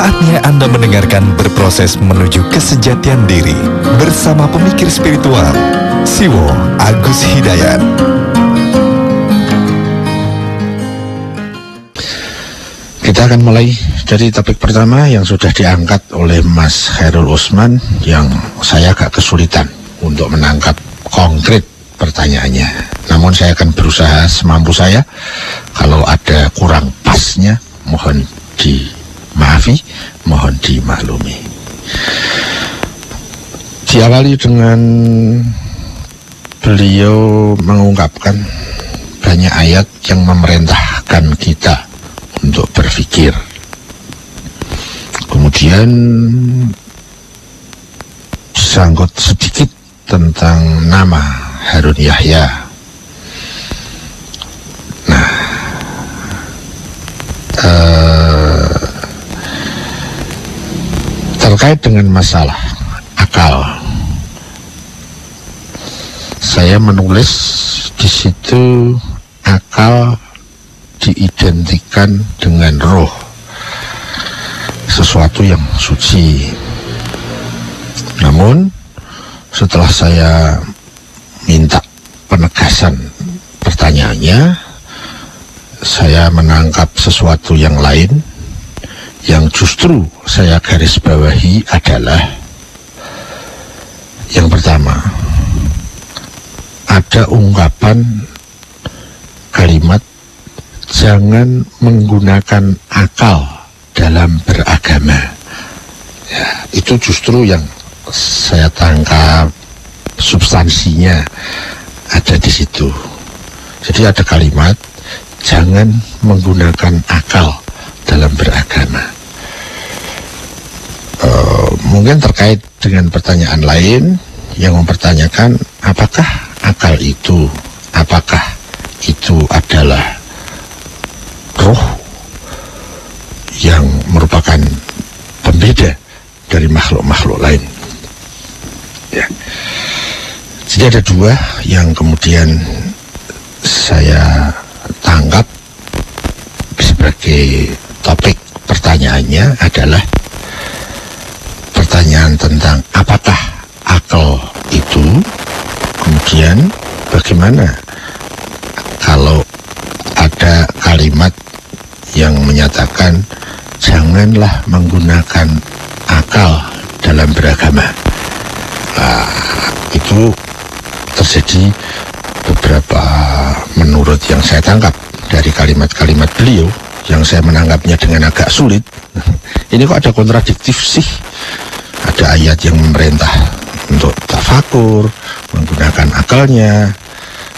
Saatnya Anda mendengarkan Berproses Menuju Kesejatian Diri bersama pemikir spiritual Siwo Agus Hidayat. Kita akan mulai dari topik pertama yang sudah diangkat oleh Mas Khairul Usman, yang saya agak kesulitan untuk menangkap konkret pertanyaannya. Namun saya akan berusaha semampu saya. Kalau ada kurang pasnya, mohon dimaafi, mohon dimaklumi. Diawali dengan beliau mengungkapkan banyak ayat yang memerintahkan kita untuk berpikir. Kemudian disangkut sedikit tentang nama Harun Yahya. Nah, terkait dengan masalah akal, saya menulis di situ akal diidentikan dengan roh, sesuatu yang suci. Namun setelah saya minta penegasan pertanyaannya, saya menangkap sesuatu yang lain, yang justru saya garis bawahi adalah yang pertama, ada ungkapan kalimat jangan menggunakan akal dalam beragama. Ya, itu justru yang saya tangkap substansinya ada di situ. Jadi ada kalimat jangan menggunakan akal dalam beragama. Mungkin terkait dengan pertanyaan lain yang mempertanyakan apakah akal itu, apakah itu adalah roh yang merupakan pembeda dari makhluk-makhluk lain. Ya. Jadi ada dua yang kemudian saya tangkap sebagai topik pertanyaannya adalah pertanyaan tentang apakah akal itu, kemudian bagaimana kalau ada kalimat yang menyatakan janganlah menggunakan akal dalam beragama. Nah, itu terjadi beberapa, menurut yang saya tangkap dari kalimat-kalimat beliau, yang saya menanggapnya dengan agak sulit. Ini kok ada kontradiktif sih? Ada ayat yang memerintah untuk tafakur, menggunakan akalnya,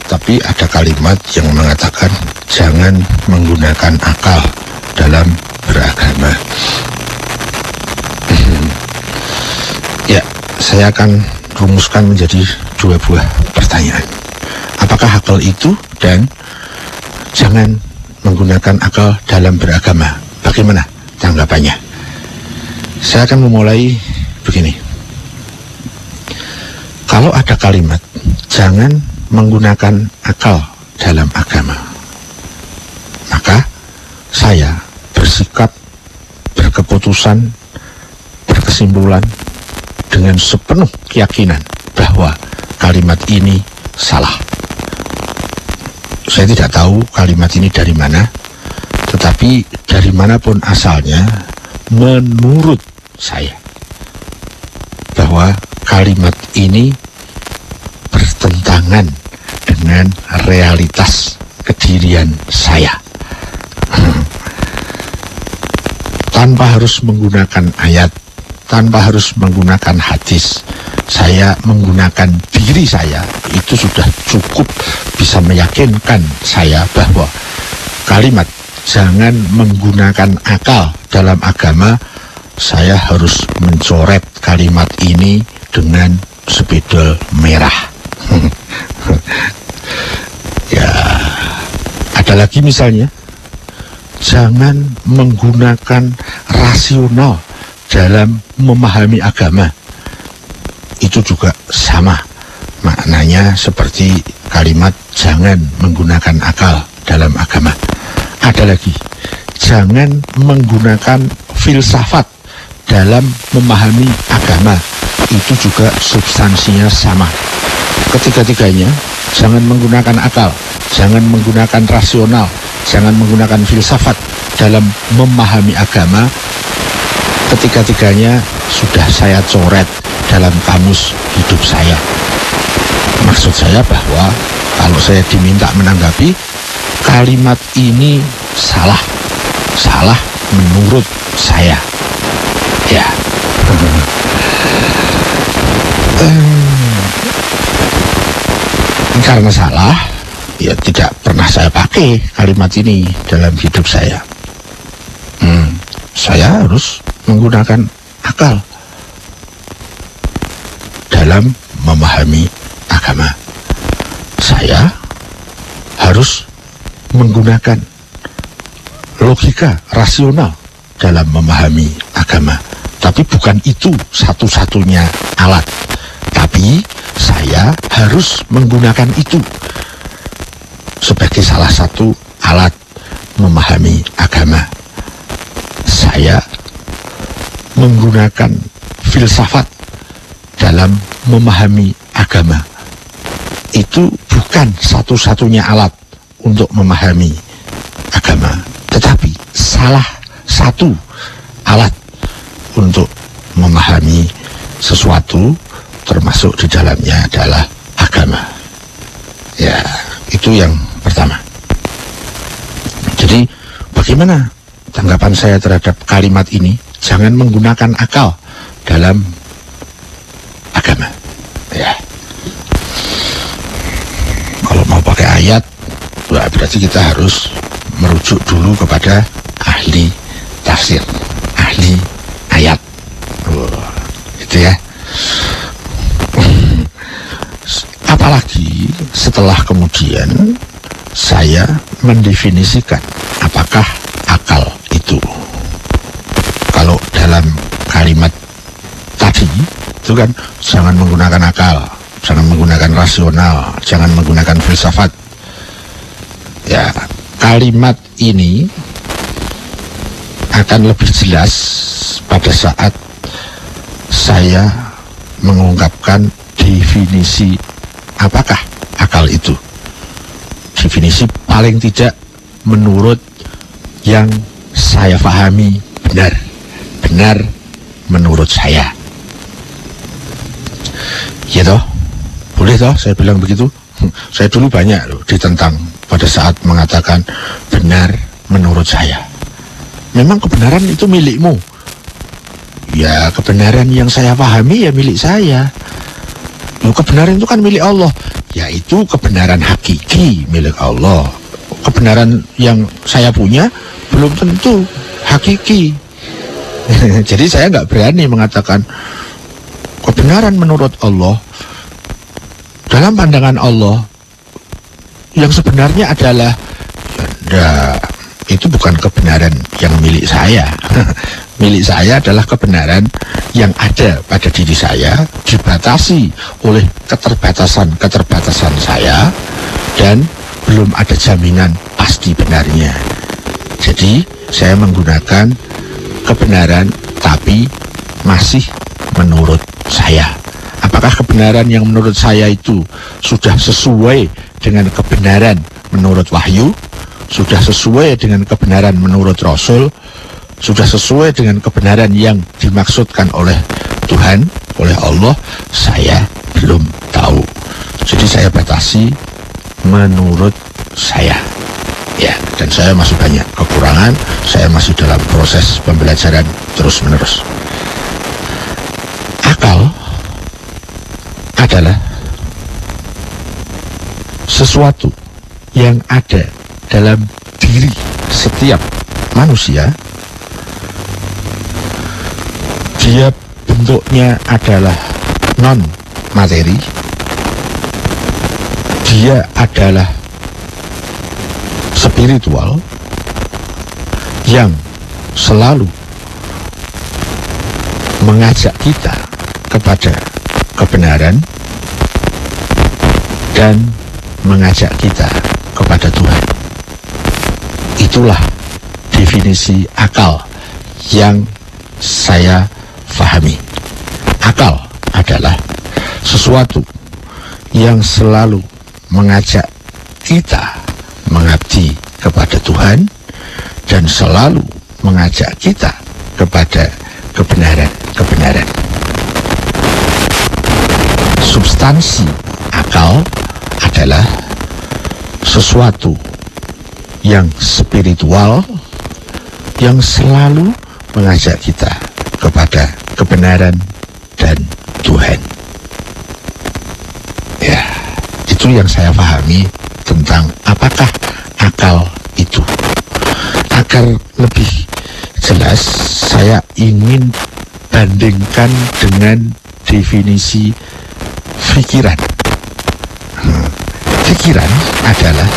tapi ada kalimat yang mengatakan jangan menggunakan akal dalam beragama. Ya, saya akan rumuskan menjadi dua buah pertanyaan. Apakah akal itu dan jangan menggunakan akal dalam beragama? Bagaimana tanggapannya? Saya akan memulai begini. Kalau ada kalimat jangan menggunakan akal dalam agama, maka saya bersikap, berkeputusan, berkesimpulan dengan sepenuh keyakinan bahwa kalimat ini salah. Saya tidak tahu kalimat ini dari mana, tetapi dari manapun asalnya, menurut saya bahwa kalimat ini bertentangan dengan realitas kedirian saya. Tanpa harus menggunakan ayat, tanpa harus menggunakan hadis, saya menggunakan diri saya, itu sudah cukup bisa meyakinkan saya bahwa kalimat jangan menggunakan akal dalam agama, saya harus mencoret kalimat ini dengan spidol merah. Ya, ada lagi misalnya, jangan menggunakan rasional dalam memahami agama. Itu juga sama maknanya seperti kalimat jangan menggunakan akal dalam agama. Ada lagi, jangan menggunakan filsafat dalam memahami agama itu juga substansinya sama. Ketiga-tiganya jangan menggunakan akal, jangan menggunakan rasional, jangan menggunakan filsafat dalam memahami agama. Ketiga-tiganya sudah saya coret dalam kamus hidup saya. Maksud saya bahwa kalau saya diminta menanggapi, kalimat ini salah menurut saya. Ya. Karena salah, ya tidak pernah saya pakai kalimat ini dalam hidup saya. Saya harus menggunakan akal dalam memahami agama. Saya harus menggunakan logika rasional dalam memahami agama. Tapi bukan itu satu-satunya alat. Tapi saya harus menggunakan itu sebagai salah satu alat memahami agama. Saya menggunakan filsafat dalam memahami agama. Itu bukan satu-satunya alat untuk memahami agama, tetapi salah satu alat untuk memahami sesuatu, termasuk di dalamnya adalah agama. Ya, itu yang pertama. Jadi bagaimana tanggapan saya terhadap kalimat ini? Jangan menggunakan akal dalam agama. Ya. Kalau mau pakai ayat, berarti kita harus merujuk dulu kepada ahli tafsir, ahli ayat. Gitu ya. Apalagi setelah kemudian saya mendefinisikan apakah akal itu. Kalau dalam kalimat tadi itu kan jangan menggunakan akal, jangan menggunakan rasional, jangan menggunakan filsafat. Ya, kalimat ini akan lebih jelas pada saat saya mengungkapkan definisi apakah akal itu. Definisi paling tidak menurut yang saya pahami benar menurut saya. Ya toh, boleh toh saya bilang begitu. Saya dulu banyak loh ditentang pada saat mengatakan benar menurut saya. Memang kebenaran itu milikmu. Ya, kebenaran yang saya pahami ya milik saya. Loh, kebenaran itu kan milik Allah. Yaitu kebenaran hakiki milik Allah. Kebenaran yang saya punya belum tentu hakiki. Jadi saya nggak berani mengatakan kebenaran menurut Allah dalam pandangan Allah yang sebenarnya adalah ya, itu bukan kebenaran yang milik saya. Milik saya adalah kebenaran yang ada pada diri saya, dibatasi oleh keterbatasan saya, dan belum ada jaminan pasti benarnya. Jadi saya menggunakan kebenaran tapi masih menurut saya. Apakah kebenaran yang menurut saya itu sudah sesuai dengan kebenaran menurut wahyu, sudah sesuai dengan kebenaran menurut Rasul, sudah sesuai dengan kebenaran yang dimaksudkan oleh Tuhan, oleh Allah? Saya belum tahu. Jadi saya batasi menurut saya. Ya, dan saya masih banyak kekurangan, saya masih dalam proses pembelajaran terus-menerus. Akal adalah sesuatu yang ada dalam diri setiap manusia. Dia bentuknya adalah non-materi. Dia adalah spiritual yang selalu mengajak kita kepada kebenaran dan mengajak kita kepada Tuhan. Itulah definisi akal yang saya fahami. Akal adalah sesuatu yang selalu mengajak kita mengabdi kepada Tuhan dan selalu mengajak kita kepada kebenaran-kebenaran. Substansi akal adalah sesuatu yang spiritual yang selalu mengajak kita kepada kebenaran dan Tuhan. Ya, itu yang saya pahami tentang apakah akal itu. Agar lebih jelas, saya ingin bandingkan dengan definisi pikiran. Pikiran adalah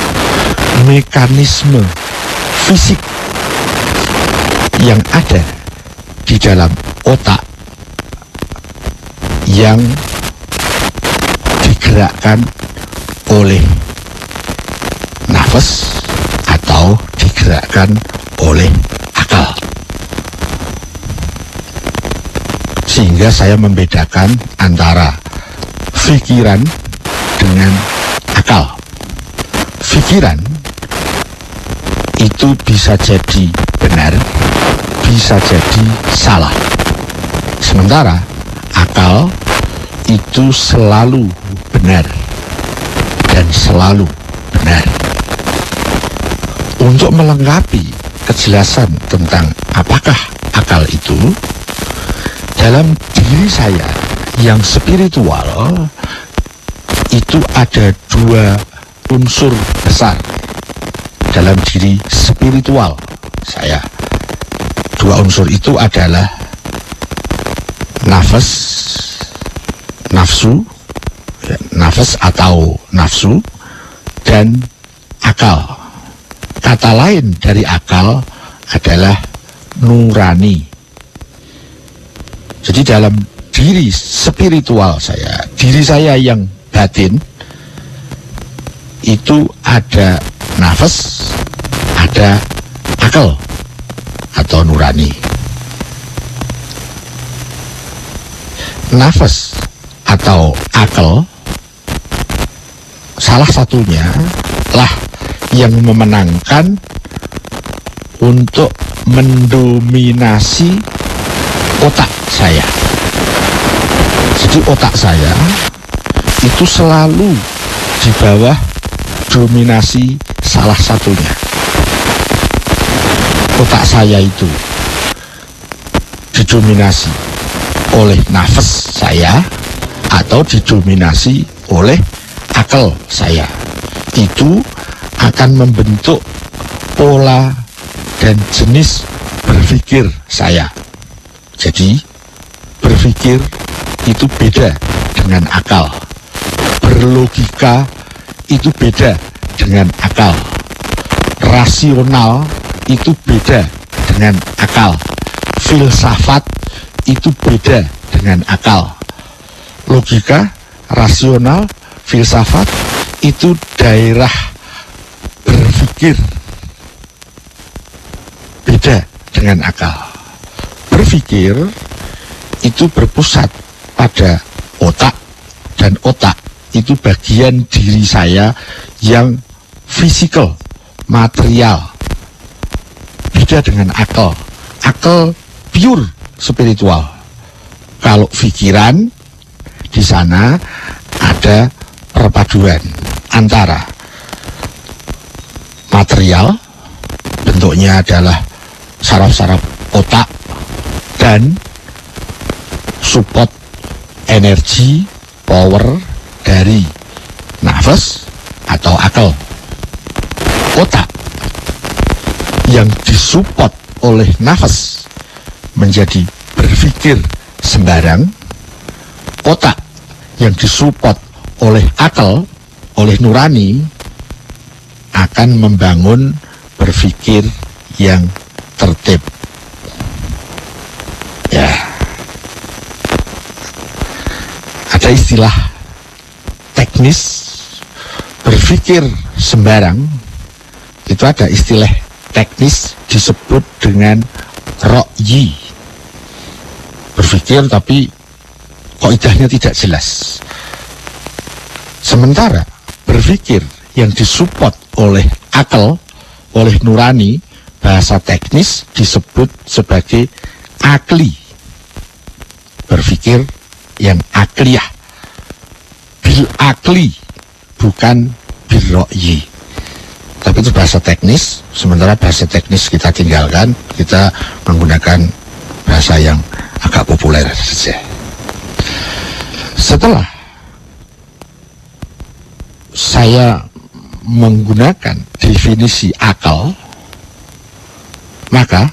mekanisme fisik yang ada di dalam otak yang digerakkan oleh nafas atau digerakkan oleh akal. Sehingga saya membedakan antara pikiran dengan akal. Pikiran itu bisa jadi benar, bisa jadi salah. Sementara akal itu selalu benar dan selalu benar. Untuk melengkapi kejelasan tentang apakah akal itu, dalam diri saya yang spiritual itu ada dua unsur besar dalam diri spiritual saya. Dua unsur itu adalah nafas atau nafsu, dan akal. Kata lain dari akal adalah nurani. Jadi dalam diri spiritual saya, diri saya yang batin, itu ada nafas, ada akal atau nurani. Nafas atau akal salah satunya lah yang memenangkan untuk mendominasi otak saya. Jadi otak saya itu selalu di bawah dominasi salah satunya. Otak saya itu didominasi oleh nafas saya atau didominasi oleh akal saya. Itu akan membentuk pola dan jenis berpikir saya. Jadi berpikir itu beda dengan akal. Berlogika itu beda dengan akal. Rasional itu beda dengan akal. Filsafat itu beda dengan akal. Logika, rasional, filsafat itu daerah berpikir, beda dengan akal. Berpikir itu berpusat pada otak, dan otak itu bagian diri saya yang fisikal, material. Beda dengan akal. Akal pure spiritual. Kalau pikiran, di sana ada perpaduan antara material, bentuknya adalah saraf-saraf otak, dan support energi, power dari nafas atau akal. Otak yang disupport oleh nafas menjadi berpikir sembarang. Otak yang disupport oleh akal, oleh nurani, akan membangun berpikir yang tertib. Ya, ada istilah teknis berpikir sembarang. Itu ada istilah teknis disebut dengan ro'yi. berpikir tapi kaidahnya tidak jelas. Sementara berpikir yang disupport oleh akal, oleh nurani, bahasa teknis disebut sebagai akli. Berpikir yang akliyah, bil akli, bukan bil ro'yi. Tapi itu bahasa teknis. Sementara bahasa teknis kita tinggalkan, kita menggunakan bahasa yang agak populer saja. Setelah saya menggunakan definisi akal, maka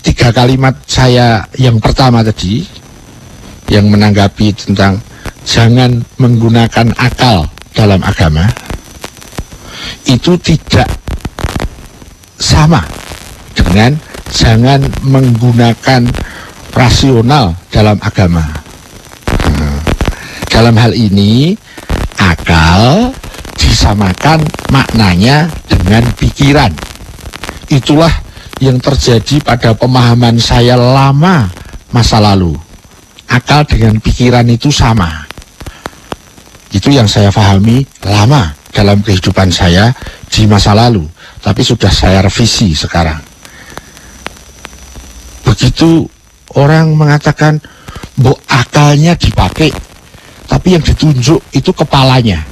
tiga kalimat saya yang pertama tadi, yang menanggapi tentang jangan menggunakan akal dalam agama, itu tidak sama dengan jangan menggunakan rasional dalam agama. Dalam hal ini, akal disamakan maknanya dengan pikiran. Itulah yang terjadi pada pemahaman saya lama masa lalu. Akal dengan pikiran itu sama. Itu yang saya pahami lama dalam kehidupan saya di masa lalu. Tapi sudah saya revisi sekarang. Begitu orang mengatakan, mbok akalnya dipakai, tapi yang ditunjuk itu kepalanya.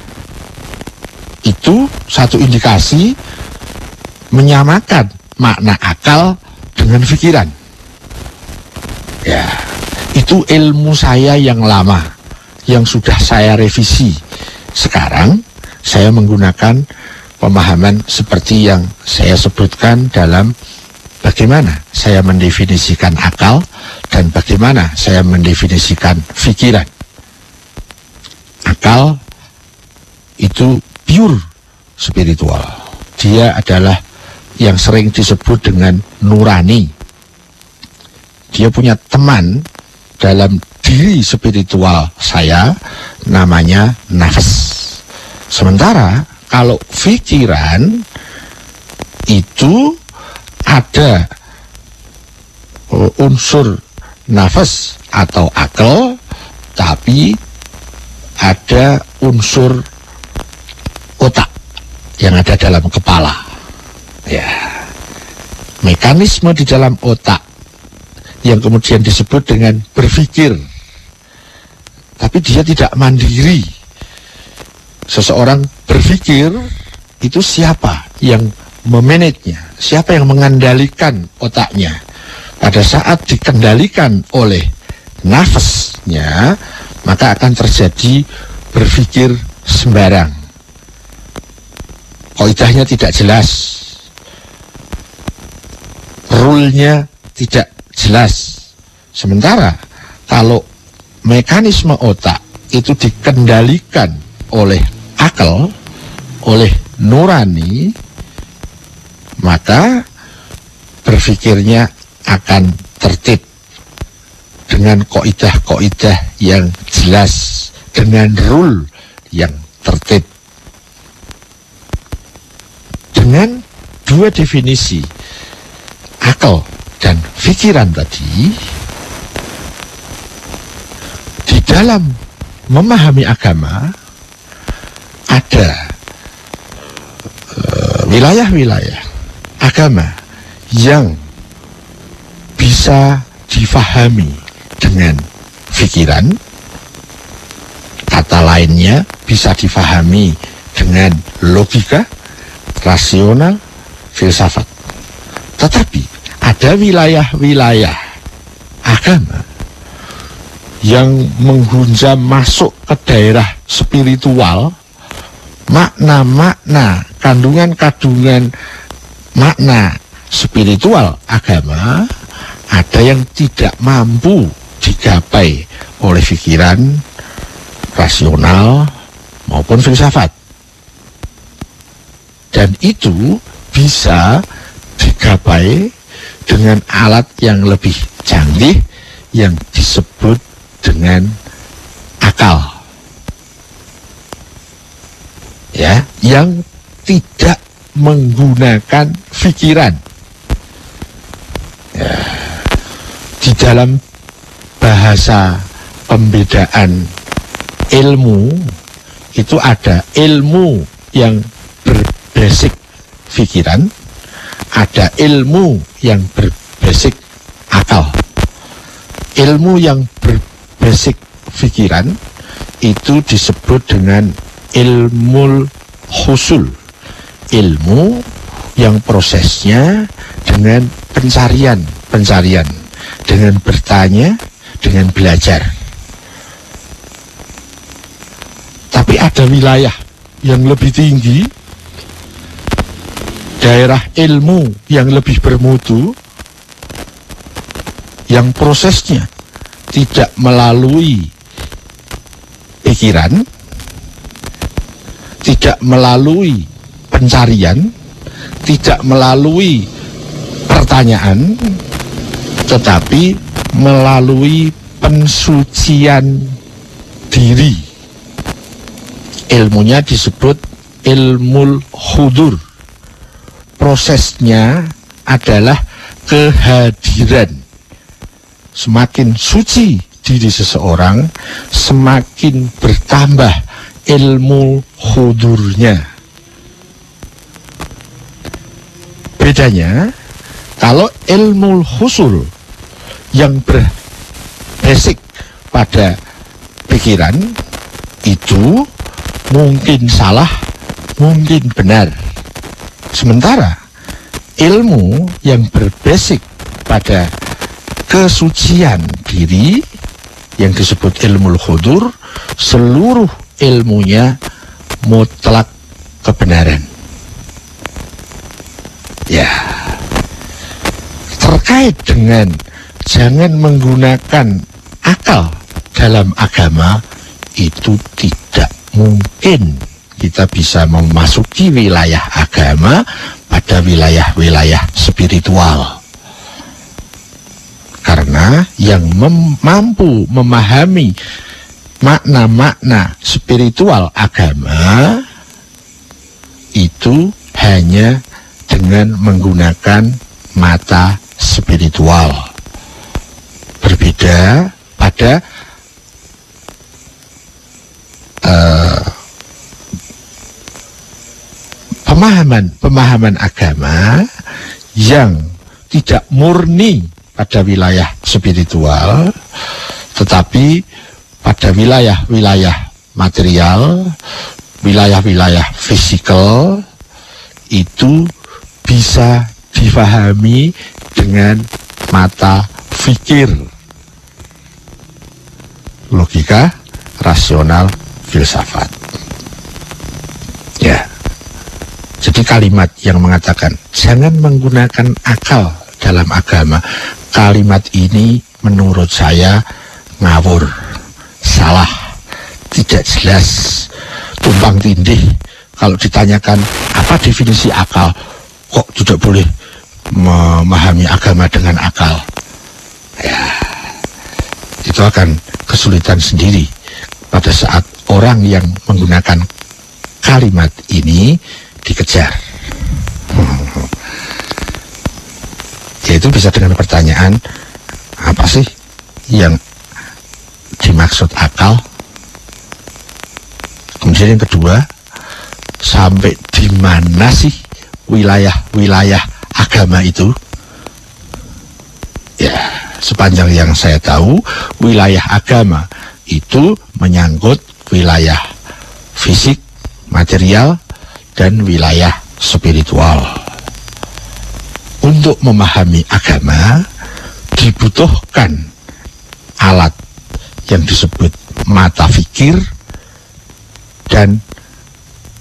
Itu satu indikasi menyamakan makna akal dengan pikiran. Ya, itu ilmu saya yang lama, yang sudah saya revisi. Sekarang saya menggunakan pemahaman seperti yang saya sebutkan dalam bagaimana saya mendefinisikan akal dan bagaimana saya mendefinisikan pikiran. Akal itu pure spiritual. Dia adalah yang sering disebut dengan nurani. Dia punya teman dalam diri spiritual saya, namanya nafas. Sementara kalau pikiran itu ada unsur nafas atau akal, tapi ada unsur otak yang ada dalam kepala. Ya, mekanisme di dalam otak yang kemudian disebut dengan berpikir, tapi dia tidak mandiri. Seseorang berpikir, itu siapa yang memanagenya, siapa yang mengendalikan otaknya. Pada saat dikendalikan oleh nafasnya, maka akan terjadi berpikir sembarang. Kaidahnya tidak jelas, rule-nya tidak jelas. Sementara kalau mekanisme otak itu dikendalikan oleh akal, oleh nurani, maka berpikirnya akan tertib dengan kaidah-kaidah yang jelas, dengan rule yang tertib. Dengan dua definisi akal dan pikiran tadi, di dalam memahami agama ada wilayah-wilayah agama yang bisa difahami dengan pikiran, kata lainnya bisa difahami dengan logika, rasional, filsafat. Tetapi ada wilayah-wilayah agama yang menghunjam masuk ke daerah spiritual, makna-makna, kandungan-kandungan makna spiritual agama ada yang tidak mampu digapai oleh pikiran, rasional, maupun filsafat. Dan itu bisa digapai dengan alat yang lebih canggih yang disebut dengan akal. Ya, yang tidak menggunakan pikiran. Ya, di dalam bahasa pembedaan ilmu itu ada ilmu yang berbasic pikiran, ada ilmu yang berbasic akal. Ilmu yang berbasic pikiran itu disebut dengan ilmu husul, ilmu yang prosesnya dengan pencarian, dengan bertanya, dengan belajar. Tapi ada wilayah yang lebih tinggi, daerah ilmu yang lebih bermutu, yang prosesnya tidak melalui pikiran, tidak melalui pencarian, tidak melalui pertanyaan, tetapi melalui pensucian diri. Ilmunya disebut ilmu hudur. Prosesnya adalah kehadiran. Semakin suci diri seseorang, semakin bertambah ilmu hudurnya. Bedanya, kalau ilmu husul yang berbasic pada pikiran itu mungkin salah, mungkin benar. Sementara ilmu yang berbasic pada kesucian diri yang disebut ilmu hudur, seluruh ilmunya mutlak kebenaran. Ya, terkait dengan jangan menggunakan akal dalam agama, itu tidak mungkin kita bisa memasuki wilayah agama pada wilayah-wilayah spiritual. Karena yang mampu memahami makna-makna spiritual agama itu hanya dengan menggunakan mata spiritual. Berbeda pada pemahaman agama yang tidak murni pada wilayah spiritual, tetapi pada wilayah-wilayah material, wilayah-wilayah fisikal, itu bisa difahami dengan mata fikir, logika, rasional, filsafat. Ya. Jadi kalimat yang mengatakan jangan menggunakan akal dalam agama, kalimat ini menurut saya ngawur, salah, tidak jelas, tumpang tindih. Kalau ditanyakan apa definisi akal, kok tidak boleh memahami agama dengan akal? Ya, itu akan kesulitan sendiri pada saat orang yang menggunakan kalimat ini dikejar. Yaitu bisa dengan pertanyaan, apa sih yang dimaksud akal? Kemudian yang kedua, sampai di mana sih wilayah-wilayah agama itu? Ya, sepanjang yang saya tahu, wilayah agama itu menyangkut wilayah fisik, material, dan wilayah spiritual. Untuk memahami agama dibutuhkan alat yang disebut mata fikir, dan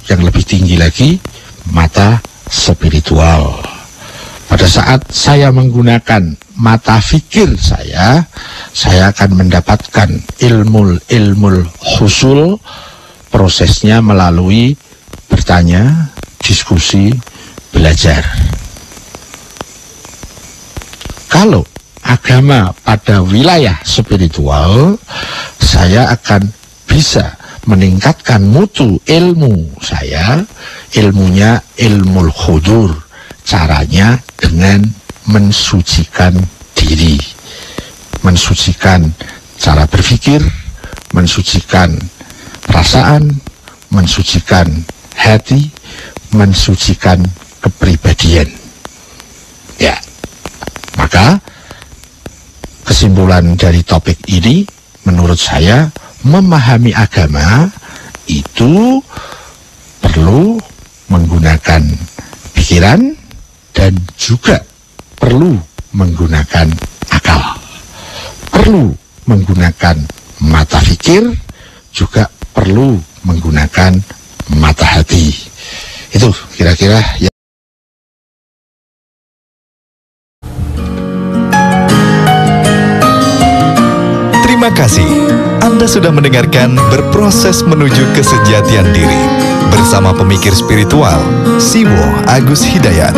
yang lebih tinggi lagi mata spiritual. Pada saat saya menggunakan mata fikir saya akan mendapatkan ilmu husul, prosesnya melalui bertanya, diskusi, belajar. Kalau agama pada wilayah spiritual, saya akan bisa meningkatkan mutu ilmu saya, ilmunya ilmu hudur, caranya dengan mensucikan diri. mensucikan cara berpikir, mensucikan perasaan, mensucikan hati, mensucikan kepribadian. Ya, maka kesimpulan dari topik ini menurut saya, memahami agama itu perlu menggunakan pikiran dan juga perlu menggunakan akal. Perlu menggunakan mata pikir, juga perlu menggunakan mata hati. Itu kira-kira ya. Terima kasih. Anda sudah mendengarkan Berproses Menuju Kesejatian Diri bersama pemikir spiritual Siwo Agus Hidayat.